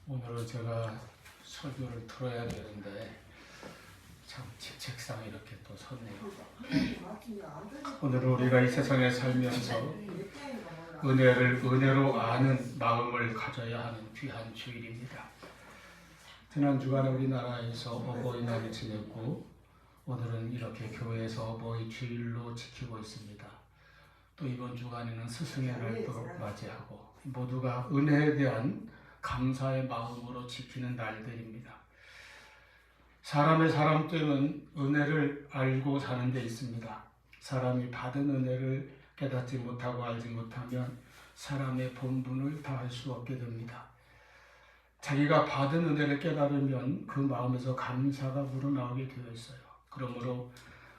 오늘은 제가 설교를 들어야 되는데 참 제 책상에 이렇게 또 섰네요. 오늘은 우리가 이 세상에 살면서 은혜로 아는 마음을 가져야 하는 귀한 주일입니다. 지난 주간에 우리나라에서 어버이날을 지냈고 오늘은 이렇게 교회에서 어버이 주일로 지키고 있습니다. 또 이번 주간에는 스승의 날도 맞이하고 모두가 은혜에 대한 감사의 마음으로 지키는 날들입니다. 사람의 사람됨은 은혜를 알고 사는 데 있습니다. 사람이 받은 은혜를 깨닫지 못하고 알지 못하면 사람의 본분을 다할 수 없게 됩니다. 자기가 받은 은혜를 깨달으면 그 마음에서 감사가 우러나오게 되어 있어요. 그러므로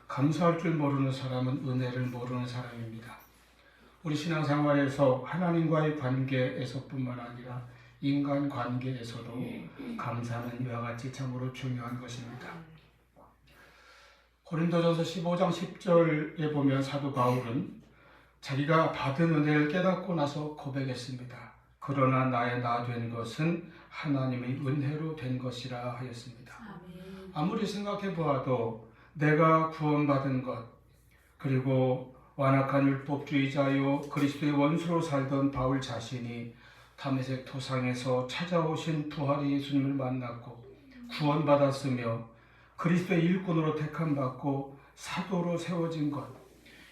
감사할 줄 모르는 사람은 은혜를 모르는 사람입니다. 우리 신앙생활에서 하나님과의 관계에서뿐만 아니라 인간 관계에서도 감사는 이와 같이 참으로 중요한 것입니다. 고린도전서 15장 10절에 보면 사도 바울은 자기가 받은 은혜를 깨닫고 나서 고백했습니다. 그러나 나의 나 된 것은 하나님의 은혜로 된 것이라 하였습니다. 아무리 생각해 보아도 내가 구원받은 것, 그리고 완악한 율법주의자요 그리스도의 원수로 살던 바울 자신이 다메섹 토상에서 찾아오신 부활의 예수님을 만났고 구원받았으며 그리스도의 일꾼으로 택함받고 사도로 세워진 것,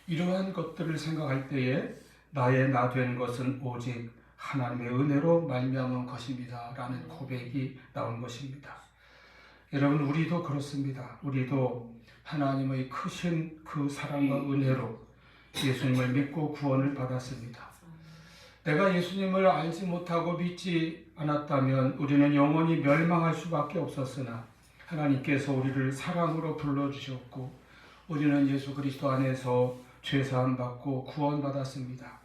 이러한 것들을 생각할 때에 나의 나 된 것은 오직 하나님의 은혜로 말미암은 것입니다 라는 고백이 나온 것입니다. 여러분, 우리도 그렇습니다. 우리도 하나님의 크신 그 사랑과 은혜로 예수님을 믿고 구원을 받았습니다. 내가 예수님을 알지 못하고 믿지 않았다면 우리는 영원히 멸망할 수밖에 없었으나 하나님께서 우리를 사랑으로 불러주셨고 우리는 예수 그리스도 안에서 죄사함 받고 구원받았습니다.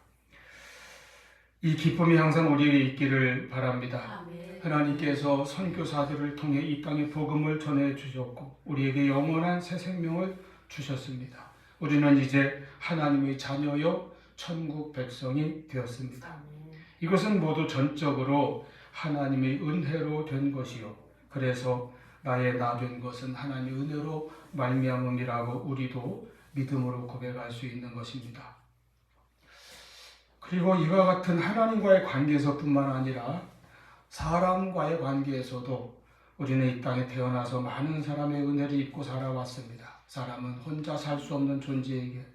이 기쁨이 항상 우리에게 있기를 바랍니다. 하나님께서 선교사들을 통해 이 땅에 복음을 전해주셨고 우리에게 영원한 새 생명을 주셨습니다. 우리는 이제 하나님의 자녀요 천국 백성이 되었습니다. 이것은 모두 전적으로 하나님의 은혜로 된 것이요 그래서 나의 나 된 것은 하나님의 은혜로 말미암음이라고 우리도 믿음으로 고백할 수 있는 것입니다. 그리고 이와 같은 하나님과의 관계에서뿐만 아니라 사람과의 관계에서도 우리는 이 땅에 태어나서 많은 사람의 은혜를 입고 살아왔습니다. 사람은 혼자 살 수 없는 존재에게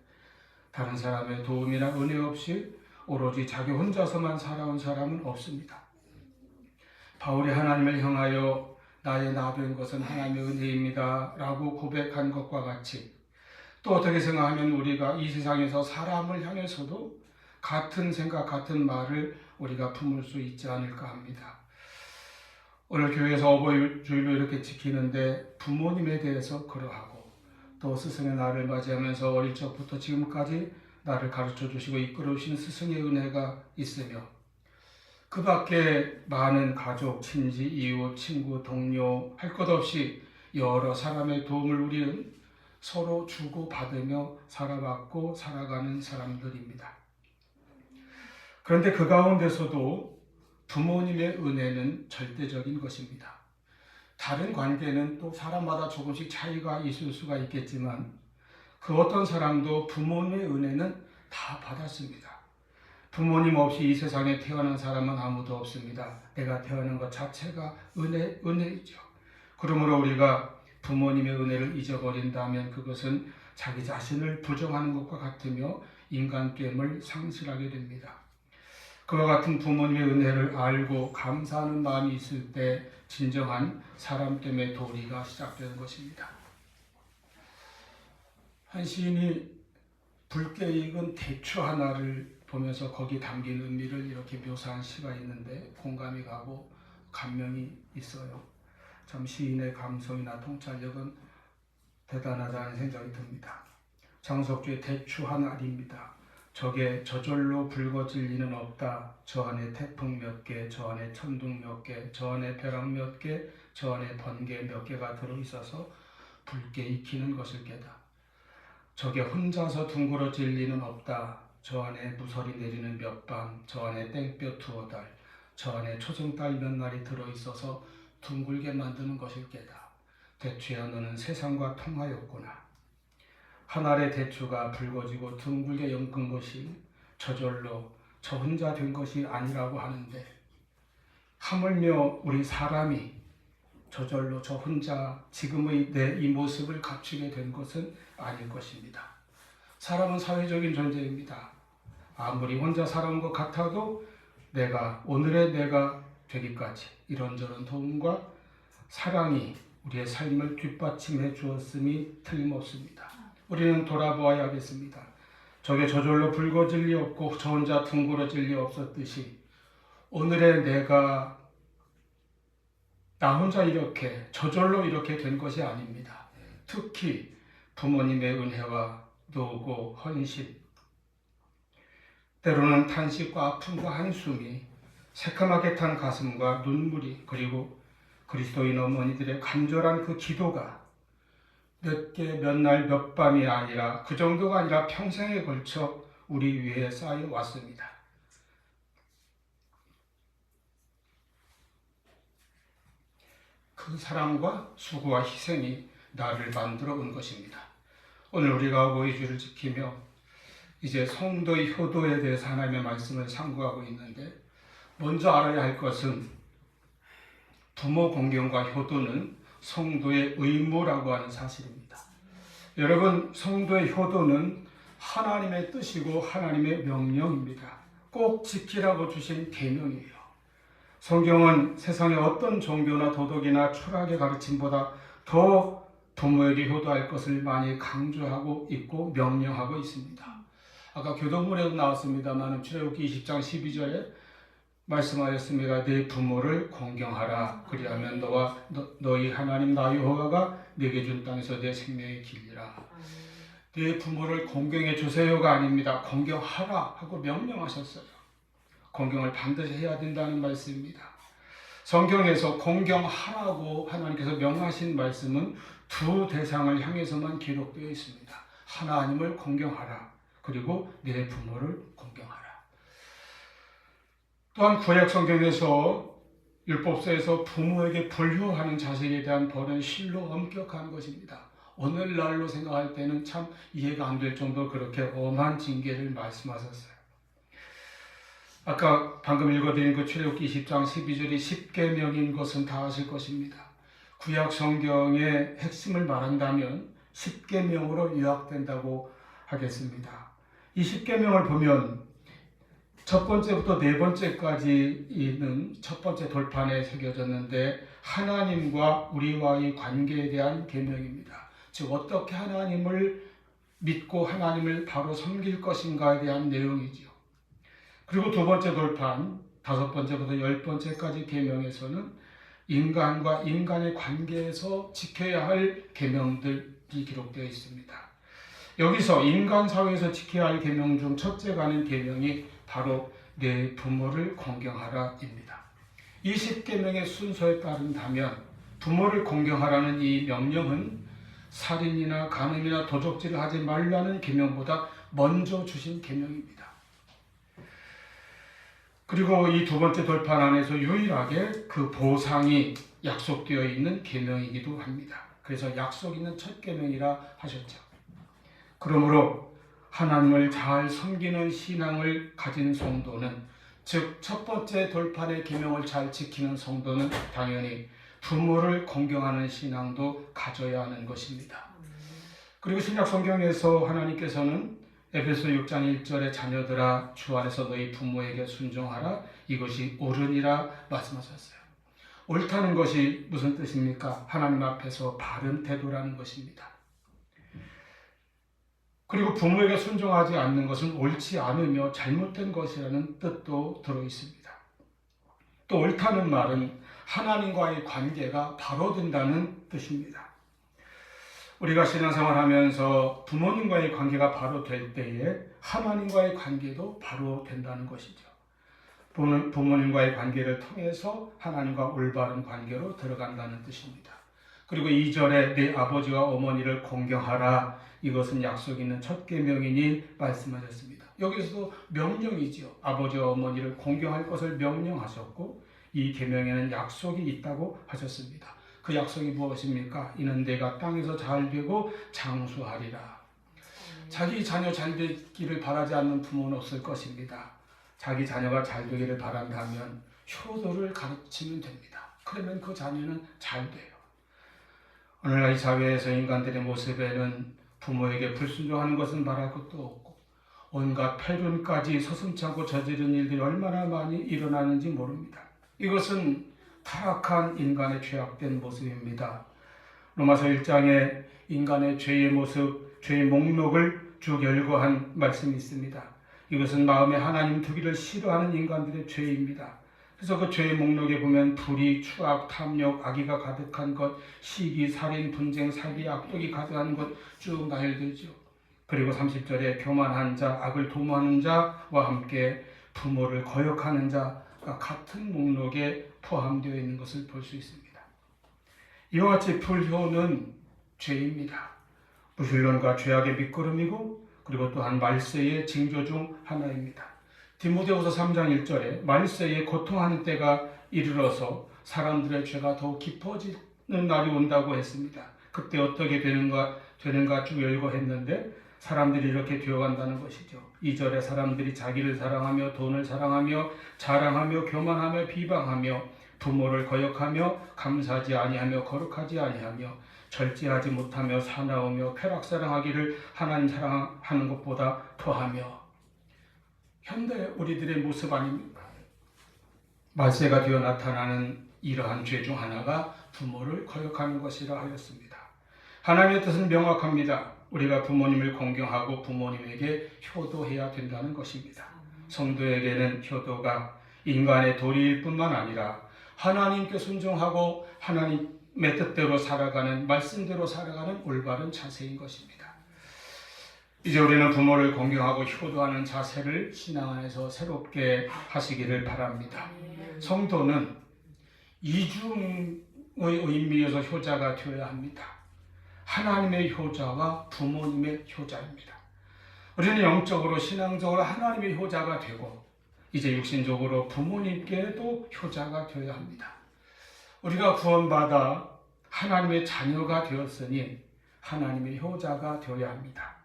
다른 사람의 도움이나 은혜 없이 오로지 자기 혼자서만 살아온 사람은 없습니다. 바울이 하나님을 향하여 나의 나 된 것은 하나님의 은혜입니다 라고 고백한 것과 같이 또 어떻게 생각하면 우리가 이 세상에서 사람을 향해서도 같은 생각, 같은 말을 우리가 품을 수 있지 않을까 합니다. 오늘 교회에서 어버이 주일로 이렇게 지키는데 부모님에 대해서 그러하고 또 스승의 날을 맞이하면서 어릴 적부터 지금까지 나를 가르쳐 주시고 이끌어 주신 스승의 은혜가 있으며 그 밖에 많은 가족, 친지, 이웃, 친구, 동료 할 것 없이 여러 사람의 도움을 우리는 서로 주고 받으며 살아왔고 살아가는 사람들입니다. 그런데 그 가운데서도 부모님의 은혜는 절대적인 것입니다. 다른 관계는 또 사람마다 조금씩 차이가 있을 수가 있겠지만 그 어떤 사람도 부모님의 은혜는 다 받았습니다. 부모님 없이 이 세상에 태어난 사람은 아무도 없습니다. 내가 태어난 것 자체가 은혜이죠. 그러므로 우리가 부모님의 은혜를 잊어버린다면 그것은 자기 자신을 부정하는 것과 같으며 인간됨을 상실하게 됩니다. 그와 같은 부모님의 은혜를 알고 감사하는 마음이 있을 때 진정한 사람됨의 도리가 시작되는 것입니다. 한 시인이 붉게 익은 대추 하나를 보면서 거기 담긴 의미를 이렇게 묘사한 시가 있는데 공감이 가고 감명이 있어요. 참 시인의 감성이나 통찰력은 대단하다는 생각이 듭니다. 장석주의 대추 한 알입니다. 저게 저절로 붉어질 리는 없다. 저 안에 태풍 몇 개, 저 안에 천둥 몇 개, 저 안에 벼락 몇 개, 저 안에 번개 몇 개가 들어있어서 붉게 익히는 것을 깨다. 저게 혼자서 둥그러질 리는 없다. 저 안에 무설이 내리는 몇 밤, 저 안에 땡볕 두어 달, 저 안에 초승달 몇 날이 들어있어서 둥글게 만드는 것일 게다. 대추야 너는 세상과 통하였구나. 한 알의 대추가 붉어지고 둥글게 엮은 것이 저절로 저 혼자 된 것이 아니라고 하는데, 하물며 우리 사람이 저절로 저 혼자 지금의 내 이 모습을 갖추게 된 것은 아닐 것입니다. 사람은 사회적인 존재입니다. 아무리 혼자 살아온 것 같아도 오늘의 내가 되기까지 이런저런 도움과 사랑이 우리의 삶을 뒷받침해 주었음이 틀림없습니다. 우리는 돌아보아야겠습니다. 저게 저절로 붉어질 리 없고 저 혼자 둥그러질 리 없었듯이 오늘의 내가 나 혼자 이렇게 저절로 이렇게 된 것이 아닙니다. 특히 부모님의 은혜와 노고, 헌신, 때로는 탄식과 아픔과 한숨이, 새카맣게 탄 가슴과 눈물이, 그리고 그리스도인 어머니들의 간절한 그 기도가 몇 개, 몇 날, 몇 밤이 아니라 그 정도가 아니라 평생에 걸쳐 우리 위에 쌓여 왔습니다. 그 사랑과 수고와 희생이 나를 만들어 온 것입니다. 오늘 우리가 오이주를 지키며 이제 성도의 효도에 대해서 하나님의 말씀을 상고하고 있는데, 먼저 알아야 할 것은 부모 공경과 효도는 성도의 의무라고 하는 사실입니다. 여러분, 성도의 효도는 하나님의 뜻이고 하나님의 명령입니다. 꼭 지키라고 주신 계명이에요. 성경은 세상의 어떤 종교나 도덕이나 철학의 가르침보다 더 부모에게 효도할 것을 많이 강조하고 있고 명령하고 있습니다. 아까 교동문에도 나왔습니다만 출애굽기 20장 12절에 말씀하였습니다. 네 부모를 공경하라. 그리하면 너희 하나님 나 여호와가 네게 준 땅에서 내 생명의 길이라. 네 부모를 공경해 주세요가 아닙니다. 공경하라 하고 명령하셨어요. 공경을 반드시 해야 된다는 말씀입니다. 성경에서 공경하라고 하나님께서 명하신 말씀은 두 대상을 향해서만 기록되어 있습니다. 하나님을 공경하라. 그리고 내 부모를 공경하라. 또한 구약 성경에서 율법서에서 부모에게 불효하는 자식에 대한 벌은 실로 엄격한 것입니다. 오늘날로 생각할 때는 참 이해가 안 될 정도로 그렇게 엄한 징계를 말씀하셨어요. 아까 방금 읽어드린 그 출애굽기 20장 12절이 10계명인 것은 다 아실 것입니다. 구약 성경의 핵심을 말한다면 10계명으로 요약된다고 하겠습니다. 이 10계명을 보면 첫 번째부터 네 번째까지 있는 첫 번째 돌판에 새겨졌는데, 하나님과 우리와의 관계에 대한 계명입니다. 즉 어떻게 하나님을 믿고 하나님을 바로 섬길 것인가에 대한 내용이죠. 그리고 두 번째 돌판, 다섯 번째부터 열 번째까지 계명에서는 인간과 인간의 관계에서 지켜야 할 계명들이 기록되어 있습니다. 여기서 인간 사회에서 지켜야 할 계명 중 첫째가 하는 계명이 바로 내 부모를 공경하라입니다. 이 10계명의 순서에 따른다면 부모를 공경하라는 이 명령은 살인이나 간음이나 도적질을 하지 말라는 계명보다 먼저 주신 계명입니다. 그리고 이 두 번째 돌판 안에서 유일하게 그 보상이 약속되어 있는 계명이기도 합니다. 그래서 약속 있는 첫 계명이라 하셨죠. 그러므로 하나님을 잘 섬기는 신앙을 가진 성도는, 즉 첫 번째 돌판의 계명을 잘 지키는 성도는 당연히 부모를 공경하는 신앙도 가져야 하는 것입니다. 그리고 신약 성경에서 하나님께서는 에베소 6장 1절에 자녀들아 주 안에서 너희 부모에게 순종하라, 이것이 옳으니라 말씀하셨어요. 옳다는 것이 무슨 뜻입니까? 하나님 앞에서 바른 태도라는 것입니다. 그리고 부모에게 순종하지 않는 것은 옳지 않으며 잘못된 것이라는 뜻도 들어있습니다. 또 옳다는 말은 하나님과의 관계가 바로 된다는 뜻입니다. 우리가 신앙생활하면서 부모님과의 관계가 바로 될 때에 하나님과의 관계도 바로 된다는 것이죠. 부모님과의 관계를 통해서 하나님과 올바른 관계로 들어간다는 뜻입니다. 그리고 2절에 내 아버지와 어머니를 공경하라, 이것은 약속 있는 첫 계명이니 말씀하셨습니다. 여기서도 명령이지요. 아버지와 어머니를 공경할 것을 명령하셨고 이 계명에는 약속이 있다고 하셨습니다. 그 약속이 무엇입니까? 이는 내가 땅에서 잘 되고 장수하리라. 자기 자녀 잘 되기를 바라지 않는 부모는 없을 것입니다. 자기 자녀가 잘 되기를 바란다면 효도를 가르치면 됩니다. 그러면 그 자녀는 잘 돼요. 오늘날 이 사회에서 인간들의 모습에는 부모에게 불순종하는 것은 말할 것도 없고 온갖 폐륜까지 서슴지 않고 저지른 일들이 얼마나 많이 일어나는지 모릅니다. 이것은 타락한 인간의 죄악된 모습입니다. 로마서 1장에 인간의 죄의 모습, 죄의 목록을 쭉 열거한 말씀이 있습니다. 이것은 마음에 하나님 두기를 싫어하는 인간들의 죄입니다. 그래서 그 죄의 목록에 보면 불의, 추악, 탐욕, 악의가 가득한 것, 시기, 살인, 분쟁, 사기, 악독이 가득한 것 쭉 나열되죠. 그리고 30절에 교만한 자, 악을 도모하는 자와 함께 부모를 거역하는 자가 같은 목록에 포함되어 있는 것을 볼 수 있습니다. 이와 같이 불효는 죄입니다. 무신론과 죄악의 밑거름이고 그리고 또한 말세의 징조 중 하나입니다. 디모데후서 3장 1절에 말세에 고통하는 때가 이르러서 사람들의 죄가 더욱 깊어지는 날이 온다고 했습니다. 그때 어떻게 되는가 쭉 열거했는데 사람들이 이렇게 되어간다는 것이죠. 2절에 사람들이 자기를 사랑하며 돈을 사랑하며 자랑하며 교만하며 비방하며 부모를 거역하며 감사하지 아니하며 거룩하지 아니하며 절제하지 못하며 사나우며 쾌락사랑하기를 하나님 사랑하는 것보다 더하며. 현대 우리들의 모습 아닙니까? 말세가 되어 나타나는 이러한 죄 중 하나가 부모를 거역하는 것이라 하였습니다. 하나님의 뜻은 명확합니다. 우리가 부모님을 공경하고 부모님에게 효도해야 된다는 것입니다. 성도에게는 효도가 인간의 도리일 뿐만 아니라 하나님께 순종하고 하나님의 뜻대로 살아가는, 말씀대로 살아가는 올바른 자세인 것입니다. 이제 우리는 부모를 공경하고 효도하는 자세를 신앙 안에서 새롭게 하시기를 바랍니다. 성도는 이중의 의미에서 효자가 되어야 합니다. 하나님의 효자와 부모님의 효자입니다. 우리는 영적으로 신앙적으로 하나님의 효자가 되고 이제 육신적으로 부모님께도 효자가 되어야 합니다. 우리가 구원받아 하나님의 자녀가 되었으니 하나님의 효자가 되어야 합니다.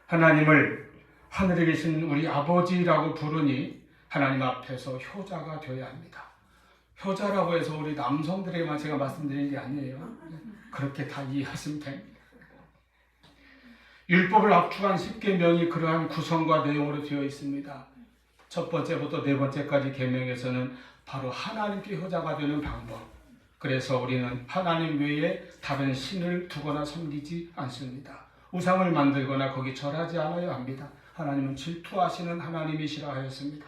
하나님을 하늘에 계신 우리 아버지라고 부르니 하나님 앞에서 효자가 되어야 합니다. 효자라고 해서 우리 남성들에게만 제가 말씀드리는 게 아니에요. 그렇게 다 이해하시면 됩니다. 율법을 압축한 10계명이 그러한 구성과 내용으로 되어 있습니다. 첫 번째부터 네 번째까지 계명에서는 바로 하나님께 효자가 되는 방법. 그래서 우리는 하나님 외에 다른 신을 두거나 섬기지 않습니다. 우상을 만들거나 거기 절하지 않아야 합니다. 하나님은 질투하시는 하나님이시라 하였습니다.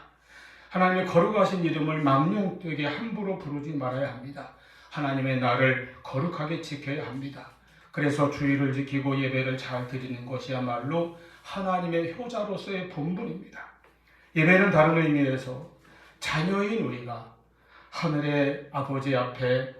하나님의 거룩하신 이름을 망령되게 함부로 부르지 말아야 합니다. 하나님의 날을 거룩하게 지켜야 합니다. 그래서 주의를 지키고 예배를 잘 드리는 것이야말로 하나님의 효자로서의 본분입니다. 예배는 다른 의미에서 자녀인 우리가 하늘의 아버지 앞에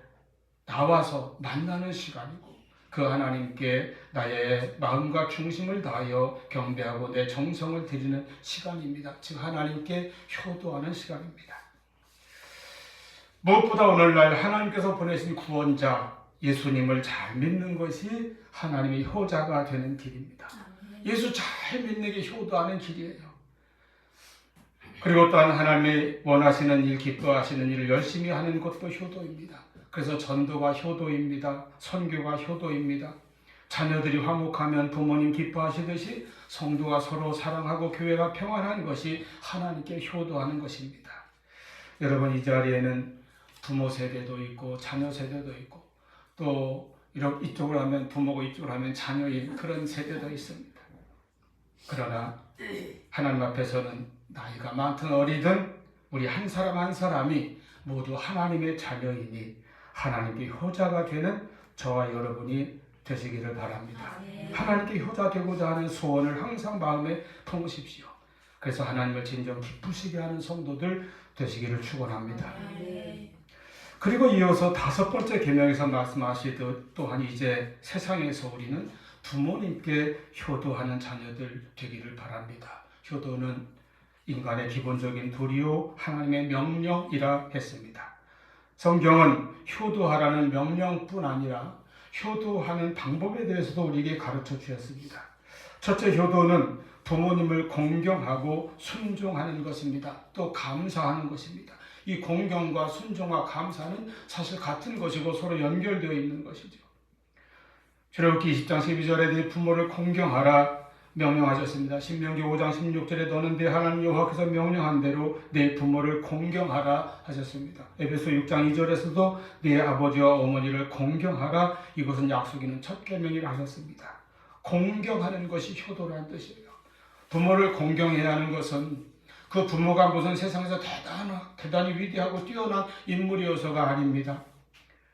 나와서 만나는 시간이고 그 하나님께 나의 마음과 중심을 다하여 경배하고 내 정성을 드리는 시간입니다. 즉 하나님께 효도하는 시간입니다. 무엇보다 오늘날 하나님께서 보내신 구원자 예수님을 잘 믿는 것이 하나님의 효자가 되는 길입니다. 예수 잘 믿는 게 효도하는 길이에요. 그리고 또한 하나님의 원하시는 일, 기뻐하시는 일을 열심히 하는 것도 효도입니다. 그래서 전도가 효도입니다. 선교가 효도입니다. 자녀들이 화목하면 부모님 기뻐하시듯이 성도가 서로 사랑하고 교회가 평안한 것이 하나님께 효도하는 것입니다. 여러분, 이 자리에는 부모 세대도 있고 자녀 세대도 있고 또 이쪽으로 하면 부모고 이쪽으로 하면 자녀인 그런 세대도 있습니다. 그러나 하나님 앞에서는 나이가 많든 어리든 우리 한 사람 한 사람이 모두 하나님의 자녀이니 하나님께 효자가 되는 저와 여러분이 되시기를 바랍니다. 하나님께 효자 되고자 하는 소원을 항상 마음에 품으십시오. 그래서 하나님을 진정 기쁘시게 하는 성도들 되시기를 축원합니다. 그리고 이어서 5번째 계명에서 말씀하시듯 또한 이제 세상에서 우리는 부모님께 효도하는 자녀들 되기를 바랍니다. 효도는 인간의 기본적인 도리요 하나님의 명령이라 했습니다. 성경은 효도하라는 명령뿐 아니라 효도하는 방법에 대해서도 우리에게 가르쳐 주셨습니다. 첫째, 효도는 부모님을 공경하고 순종하는 것입니다. 또 감사하는 것입니다. 이 공경과 순종과 감사는 사실 같은 것이고 서로 연결되어 있는 것이죠. 출애굽기 20장 12절에 네 부모를 공경하라 명령하셨습니다. 신명기 5장 16절에 너는 네 하나님 여호와께서 명령한 대로 네 부모를 공경하라 하셨습니다. 에베소 6장 2절에서도 네 아버지와 어머니를 공경하라, 이것은 약속 있는 첫 계명이라 하셨습니다. 공경하는 것이 효도라는 뜻이에요. 부모를 공경해야 하는 것은 그 부모가 무슨 세상에서 대단히 위대하고 뛰어난 인물이어서가 아닙니다.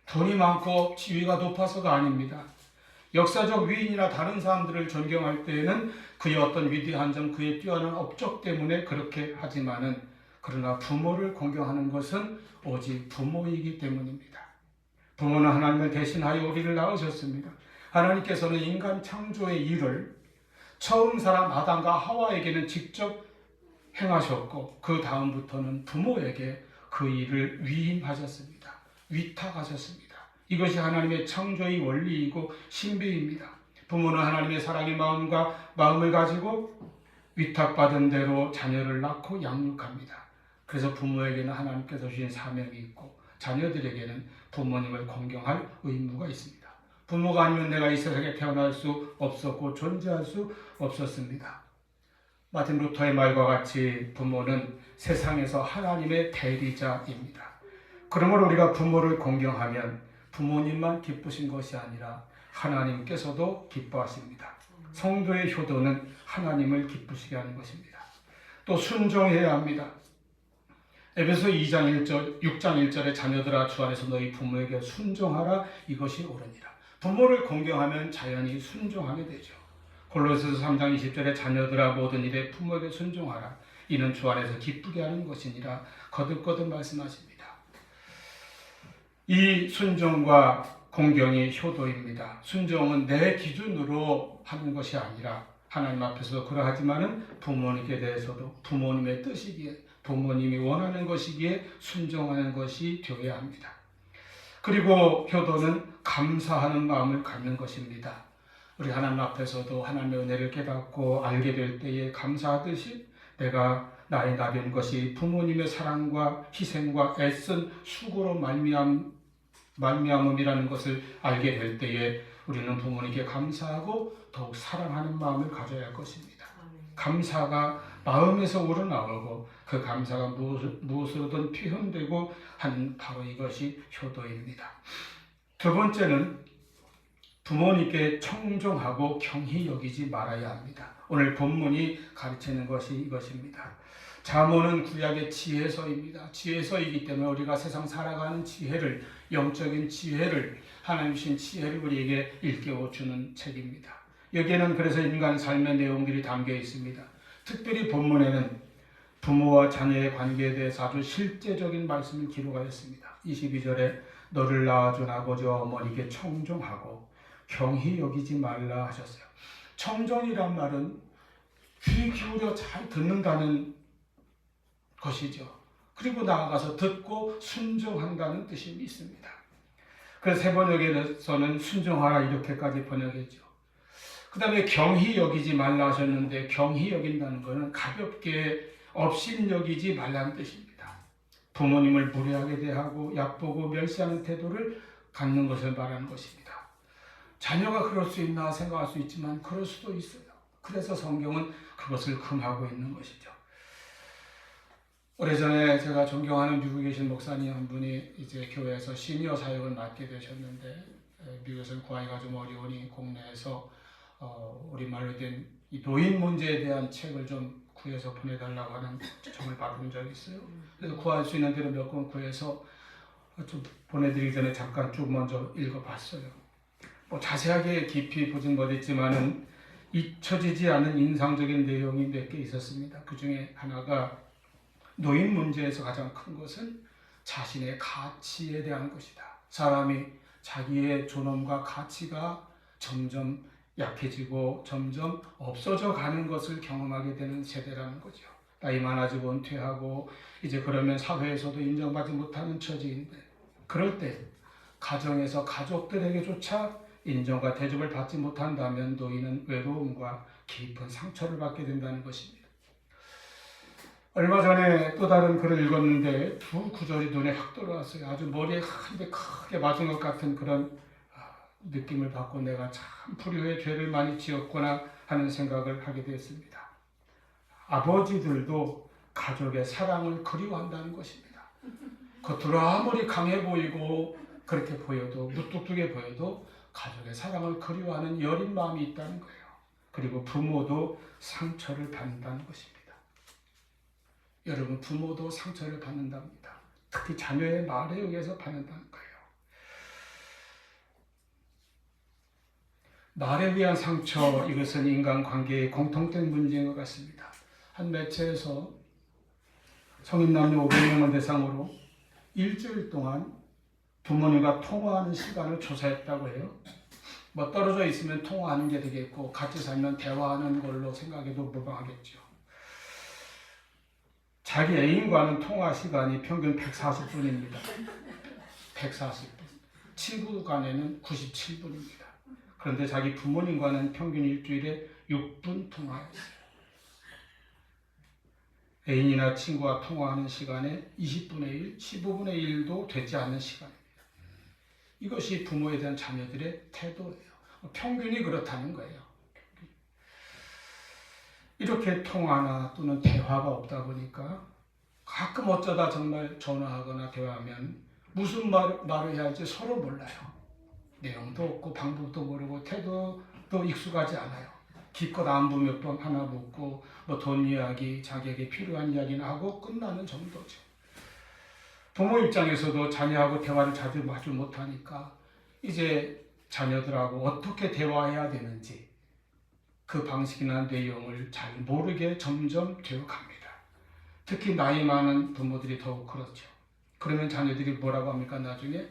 돈이 많고 지위가 높아서가 아닙니다. 역사적 위인이나 다른 사람들을 존경할 때에는 그의 어떤 위대한 점, 그의 뛰어난 업적 때문에 그렇게 하지만은, 그러나 부모를 공경하는 것은 오직 부모이기 때문입니다. 부모는 하나님을 대신하여 우리를 낳으셨습니다. 하나님께서는 인간 창조의 일을 처음 사람 아담과 하와에게는 직접 행하셨고, 그 다음부터는 부모에게 그 일을 위임하셨습니다. 위탁하셨습니다. 이것이 하나님의 창조의 원리이고 신비입니다. 부모는 하나님의 사랑의 마음을 가지고 위탁받은 대로 자녀를 낳고 양육합니다. 그래서 부모에게는 하나님께서 주신 사명이 있고 자녀들에게는 부모님을 공경할 의무가 있습니다. 부모가 아니면 내가 이 세상에 태어날 수 없었고 존재할 수 없었습니다. 마틴 루터의 말과 같이 부모는 세상에서 하나님의 대리자입니다. 그러므로 우리가 부모를 공경하면 부모님만 기쁘신 것이 아니라 하나님께서도 기뻐하십니다. 성도의 효도는 하나님을 기쁘시게 하는 것입니다. 또 순종해야 합니다. 에베소 6장 1절에 자녀들아 주 안에서 너희 부모에게 순종하라, 이것이 옳으니라. 부모를 공경하면 자연히 순종하게 되죠. 골로새서 3장 20절에 자녀들아 모든 일에 부모에게 순종하라, 이는 주 안에서 기쁘게 하는 것이니라 거듭거듭 말씀하십니다. 이 순종과 공경이 효도입니다. 순종은 내 기준으로 하는 것이 아니라 하나님 앞에서도 그러하지만은 부모님께 대해서도 부모님의 뜻이기에, 부모님이 원하는 것이기에 순종하는 것이 되어야 합니다. 그리고 효도는 감사하는 마음을 갖는 것입니다. 우리 하나님 앞에서도 하나님의 은혜를 깨닫고 알게 될 때에 감사하듯이 내가 나의 나된 것이 부모님의 사랑과 희생과 애쓴 수고로 말미암음이라는 것을 알게 될 때에 우리는 부모님께 감사하고 더욱 사랑하는 마음을 가져야 할 것입니다. 감사가 마음에서 우러나오고 그 감사가 무엇으로든 표현되고 하는 바로 이것이 효도입니다. 두 번째는 부모님께 청종하고 경히 여기지 말아야 합니다. 오늘 본문이 가르치는 것이 이것입니다. 잠언은 구약의 지혜서입니다. 지혜서이기 때문에 우리가 세상 살아가는 지혜를, 영적인 지혜를, 하나님 주신 지혜를 우리에게 일깨워 주는 책입니다. 여기에는 그래서 인간 삶의 내용들이 담겨 있습니다. 특별히 본문에는 부모와 자녀의 관계에 대해서 아주 실제적인 말씀을 기록하였습니다. 22절에 너를 낳아준 아버지와 어머니께 청종하고 경히 여기지 말라 하셨어요. 청종이란 말은 귀 기울여 잘 듣는다는 것이죠. 그리고 나아가서 듣고 순종한다는 뜻이 있습니다. 그래서 세 번역에서는 순종하라 이렇게까지 번역했죠. 그 다음에 경히 여기지 말라 하셨는데, 경히 여긴다는 것은 가볍게 업신여기지 말라는 뜻입니다. 부모님을 무례하게 대하고 얕보고 멸시하는 태도를 갖는 것을 말하는 것입니다. 자녀가 그럴 수 있나 생각할 수 있지만 그럴 수도 있어요. 그래서 성경은 그것을 금하고 있는 것이죠. 오래전에 제가 존경하는 미국에 계신 목사님 한 분이 이제 교회에서 시니어 사역을 맡게 되셨는데, 미국에서는 구하기가 좀 어려우니 국내에서 우리말로 된 이 노인 문제에 대한 책을 좀 구해서 보내달라고 하는 요청을 받은 적이 있어요. 그래서 구할 수 있는 대로 몇 권 구해서 좀 보내드리기 전에 잠깐 쭉 먼저 읽어봤어요. 뭐 자세하게 깊이 보진 못했지만은 잊혀지지 않은 인상적인 내용이 몇 개 있었습니다. 그 중에 하나가 노인 문제에서 가장 큰 것은 자신의 가치에 대한 것이다. 사람이 자기의 존엄과 가치가 점점 약해지고 점점 없어져 가는 것을 경험하게 되는 세대라는 거죠. 나이 많아지고 은퇴하고 이제 그러면 사회에서도 인정받지 못하는 처지인데, 그럴 때 가정에서 가족들에게조차 인정과 대접을 받지 못한다면 노인은 외로움과 깊은 상처를 받게 된다는 것입니다. 얼마 전에 또 다른 글을 읽었는데 두 구절이 눈에 확 들어왔어요. 아주 머리에 크게 맞은 것 같은 그런 느낌을 받고 내가 참 불효의 죄를 많이 지었구나 하는 생각을 하게 되었습니다. 아버지들도 가족의 사랑을 그리워한다는 것입니다. 겉으로 아무리 강해 보이고 그렇게 보여도, 무뚝뚝해 보여도 가족의 사랑을 그리워하는 여린 마음이 있다는 거예요. 그리고 부모도 상처를 받는다는 것입니다. 여러분, 부모도 상처를 받는답니다. 특히 자녀의 말에 의해서 받는다는 거예요. 말에 의한 상처, 이것은 인간관계의 공통된 문제인 것 같습니다. 한 매체에서 성인 남녀 500명을 대상으로 일주일 동안 부모님과 통화하는 시간을 조사했다고 해요. 뭐 떨어져 있으면 통화하는 게 되겠고 같이 살면 대화하는 걸로 생각해도 무방하겠죠. 자기 애인과는 통화 시간이 평균 140분입니다. 140분. 친구 간에는 97분입니다. 그런데 자기 부모님과는 평균 일주일에 6분 통화했어요. 애인이나 친구와 통화하는 시간에 20분의 1, 15분의 1도 되지 않는 시간입니다. 이것이 부모에 대한 자녀들의 태도예요. 평균이 그렇다는 거예요. 이렇게 통화나 또는 대화가 없다 보니까 가끔 어쩌다 정말 전화하거나 대화하면 무슨 말을 해야 할지 서로 몰라요. 내용도 없고 방법도 모르고 태도도 익숙하지 않아요. 기껏 안부 몇 번 하나 묻고 뭐 돈 이야기, 자기에게 필요한 이야기나 하고 끝나는 정도죠. 부모 입장에서도 자녀하고 대화를 자주 마주 못하니까 이제 자녀들하고 어떻게 대화해야 되는지 그 방식이나 내용을 잘 모르게 점점 되어갑니다. 특히 나이 많은 부모들이 더욱 그렇죠. 그러면 자녀들이 뭐라고 합니까? 나중에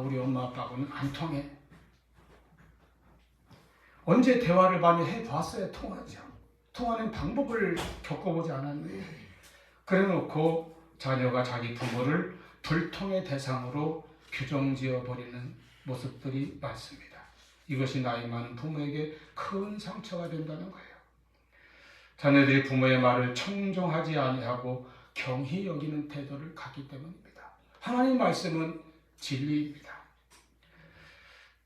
우리 엄마 아빠하고는 안 통해. 언제 대화를 많이 해봤어야 통하죠. 통하는 방법을 겪어보지 않았는데, 그래놓고 자녀가 자기 부모를 불통의 대상으로 규정지어버리는 모습들이 많습니다. 이것이 나이 많은 부모에게 큰 상처가 된다는 거예요. 자녀들이 부모의 말을 청종하지 아니하고 경히 여기는 태도를 갖기 때문입니다. 하나님 말씀은 진리입니다.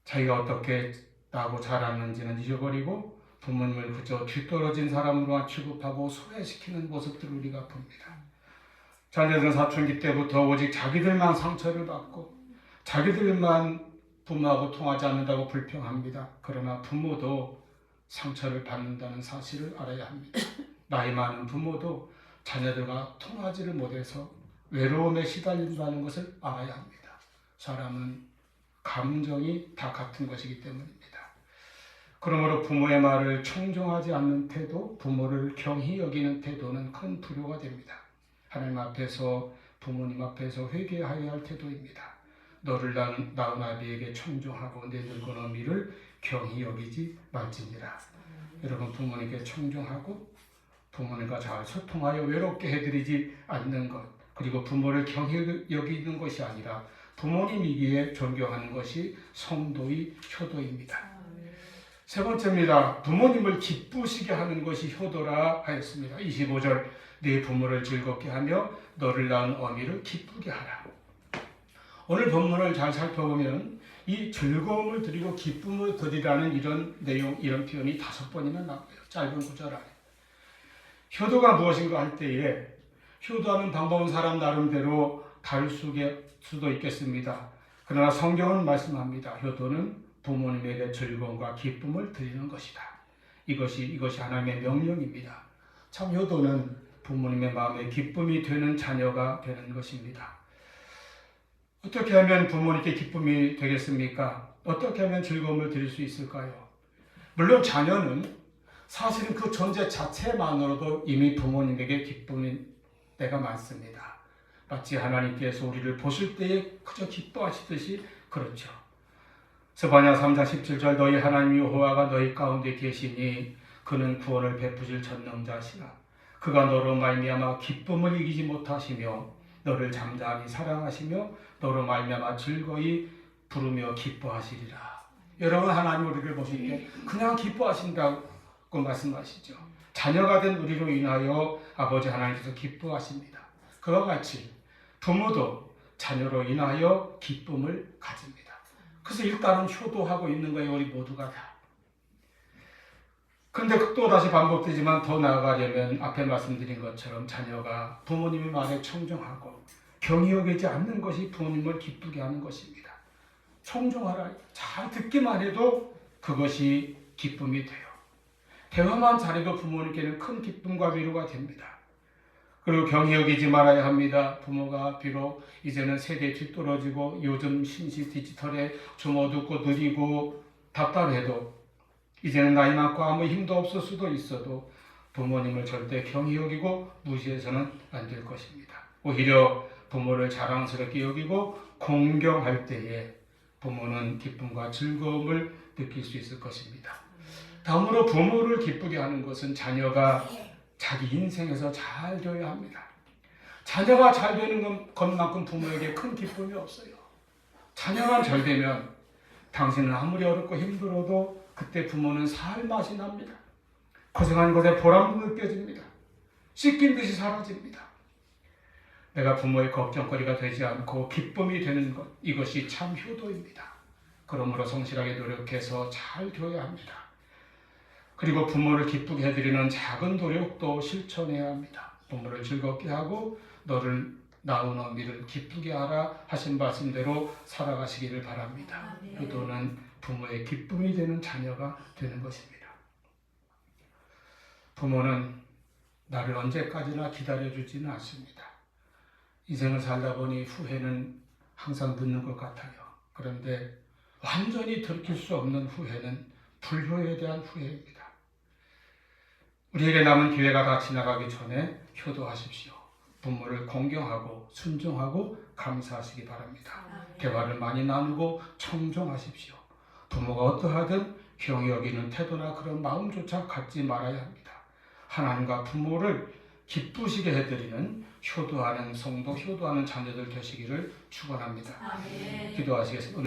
자기가 어떻게 나고 자랐는지는 잊어버리고 부모님을 그저 뒤떨어진 사람으로만 취급하고 소외시키는 모습들을 우리가 봅니다. 자녀들은 사춘기 때부터 오직 자기들만 상처를 받고 자기들만 부모하고 통하지 않는다고 불평합니다. 그러나 부모도 상처를 받는다는 사실을 알아야 합니다. 나이 많은 부모도 자녀들과 통하지를 못해서 외로움에 시달린다는 것을 알아야 합니다. 사람은 감정이 다 같은 것이기 때문입니다. 그러므로 부모의 말을 청종하지 않는 태도, 부모를 경히 여기는 태도는 큰 불효가 됩니다. 하나님 앞에서, 부모님 앞에서 회개하여야 할 태도입니다. 너를 낳은 아비에게 청종하고 내 늙은 어미를 경히 여기지 말지니라. 여러분, 부모님께 청종하고 부모님과 잘 소통하여 외롭게 해드리지 않는 것, 그리고 부모를 경히 여기는 것이 아니라 부모님이기에 존경하는 것이 성도의 효도입니다. 세 번째입니다. 부모님을 기쁘시게 하는 것이 효도라 하였습니다. 25절, 네 부모를 즐겁게 하며 너를 낳은 어미를 기쁘게 하라. 오늘 본문을 잘 살펴보면 이 즐거움을 드리고 기쁨을 드리라는 이런 내용, 이런 표현이 5번이나 나와요. 짧은 구절 안에. 효도가 무엇인가 할 때에 효도하는 방법은 사람 나름대로 다를 수도 있겠습니다. 그러나 성경은 말씀합니다. 효도는 부모님에게 즐거움과 기쁨을 드리는 것이다. 이것이 하나님의 명령입니다. 참 효도는 부모님의 마음에 기쁨이 되는 자녀가 되는 것입니다. 어떻게 하면 부모님께 기쁨이 되겠습니까? 어떻게 하면 즐거움을 드릴 수 있을까요? 물론 자녀는 사실은 그 존재 자체만으로도 이미 부모님에게 기쁨인 때가 많습니다. 마치 하나님께서 우리를 보실 때에 그저 기뻐하시듯이 그렇죠. 스바냐 3장 17절 너희 하나님 여호와가 너희 가운데 계시니 그는 구원을 베푸실 전능자시라. 그가 너로 말미암아 기쁨을 이기지 못하시며 너를 잠잠히 사랑하시며 너로 말미암아 즐거이 부르며 기뻐하시리라. 여러분, 하나님 우리를 보실 때 그냥 기뻐하신다고 말씀하시죠. 자녀가 된 우리로 인하여 아버지 하나님께서 기뻐하십니다. 그와 같이 부모도 자녀로 인하여 기쁨을 가집니다. 그래서 일단은 효도하고 있는 거예요, 우리 모두가 다. 근데 또 다시 반복되지만 더 나아가려면 앞에 말씀드린 것처럼 자녀가 부모님의 말에 청종하고 경히 여기지 않는 것이 부모님을 기쁘게 하는 것입니다. 청종하라. 잘 듣기만 해도 그것이 기쁨이 돼요. 대화만 잘해도 부모님께는 큰 기쁨과 위로가 됩니다. 그리고 경히 여기지 말아야 합니다. 부모가 비록 이제는 세대에 뒤떨어지고 요즘 신시 디지털에 좀 어둡고 느리고 답답해도 이제는 나이 많고 아무 힘도 없을 수도 있어도 부모님을 절대 경히 여기고 무시해서는 안 될 것입니다. 오히려 부모를 자랑스럽게 여기고 공경할 때에 부모는 기쁨과 즐거움을 느낄 수 있을 것입니다. 다음으로 부모를 기쁘게 하는 것은 자녀가 자기 인생에서 잘 되어야 합니다. 자녀가 잘 되는 것만큼 부모에게 큰 기쁨이 없어요. 자녀만 잘 되면 당신은 아무리 어렵고 힘들어도 그때 부모는 살 맛이 납니다. 고생한 것에 보람도 느껴집니다. 씻긴 듯이 사라집니다. 내가 부모의 걱정거리가 되지 않고 기쁨이 되는 것, 이것이 참 효도입니다. 그러므로 성실하게 노력해서 잘 되어야 합니다. 그리고 부모를 기쁘게 해드리는 작은 노력도 실천해야 합니다. 부모를 즐겁게 하고 너를 낳은 어미를 기쁘게 하라 하신 말씀대로 살아가시기를 바랍니다. 효도는 부모의 기쁨이 되는 자녀가 되는 것입니다. 부모는 나를 언제까지나 기다려주지는 않습니다. 인생을 살다 보니 후회는 항상 늦는 것 같아요. 그런데 완전히 들킬 수 없는 후회는 불효에 대한 후회입니다. 우리에게 남은 기회가 다 지나가기 전에 효도하십시오. 부모를 공경하고 순종하고 감사하시기 바랍니다. 대화를 많이 나누고 청종하십시오. 부모가 어떠하든 경히 여기는 태도나 그런 마음조차 갖지 말아야 합니다. 하나님과 부모를 기쁘시게 해드리는 효도하는 성도, 효도하는 자녀들 되시기를 축원합니다. 기도하시겠습니다.